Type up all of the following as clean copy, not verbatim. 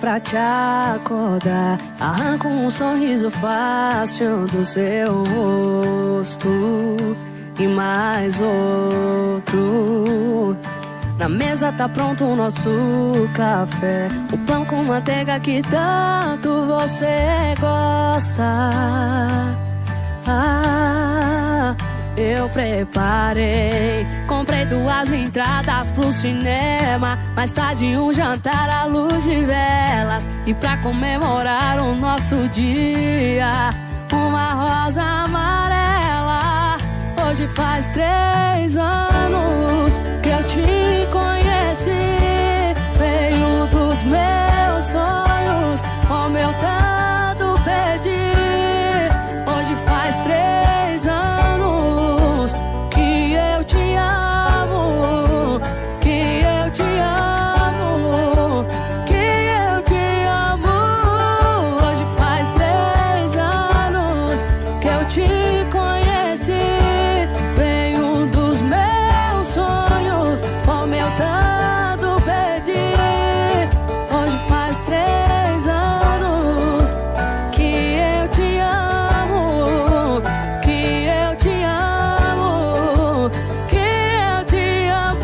pra te acordar. Arranco um sorriso fácil do seu rosto e mais outro. Na mesa tá pronto o nosso café, o pão com manteiga que tanto você gosta. Eu preparei, comprei 2 entradas pro cinema, mais tarde um jantar à luz de velas. E pra comemorar o nosso dia, uma rosa amarela. Hoje faz 3 anos que eu te conheci. Veio dos meus sonhos, como eu tanto pedi. Hoje faz 3 anos que eu te amo, que eu te amo, que eu te amo. Hoje faz 3 anos que eu te conheci. Veio dos meus sonhos, como eu tanto pedi. Hoje faz 3 anos que eu te amo, que eu te amo, que eu te amo.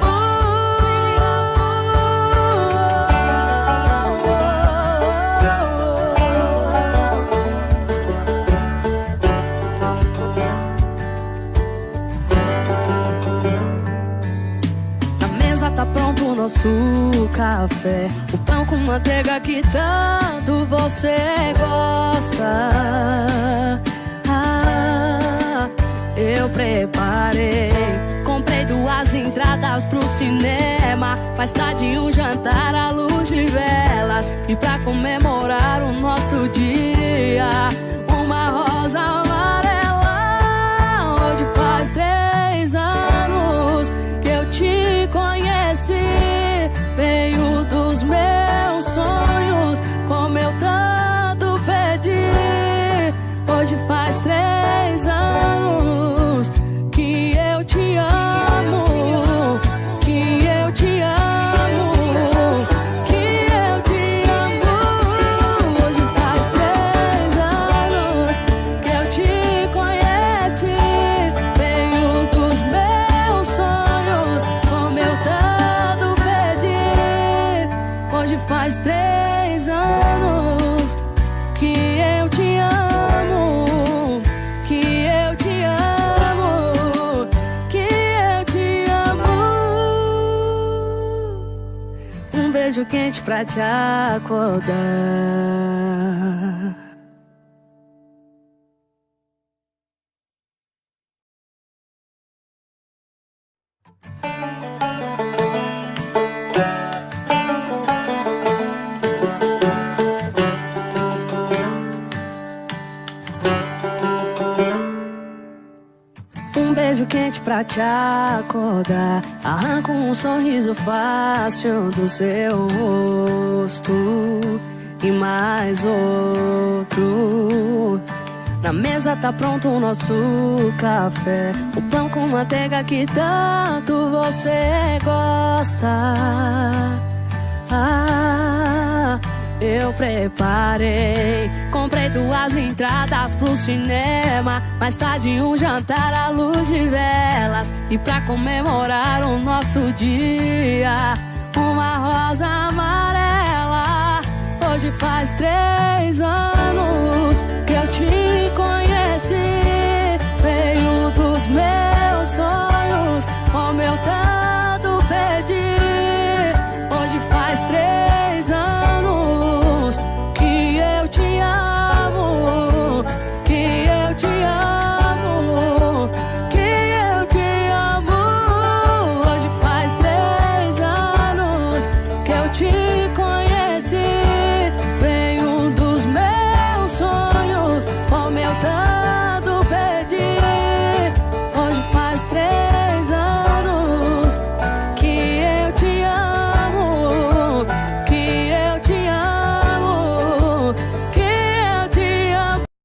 Na mesa tá pronto o nosso café, o pão com manteiga que tanto você gosta. Eu preparei, comprei 2 entradas pro cinema, mais tarde um jantar à luz de velas. E pra comemorar o nosso dia, uma rosa amarela. Hoje faz 3 anos que eu te conheci. Veio dos meus sonhos, como eu tanto pedi. Hoje faz 3 anos que eu te amo, que eu te amo, que eu te amo. Hoje faz 3 anos que eu te conheci. Veio dos meus sonhos, como eu tanto pedi. Hoje faz 3 anos que eu te amo, que eu te amo, que eu te amo. Um beijo quente pra te acordar. Um beijo quente pra te acordar. Arranco um sorriso fácil do seu rosto e mais outro. Na mesa tá pronto o nosso café, o pão com manteiga que tanto você gosta. Eu preparei, comprei 2 entradas pro cinema, mais tarde um jantar à luz de velas. E pra comemorar o nosso dia, uma rosa amarela. Hoje faz 3 anos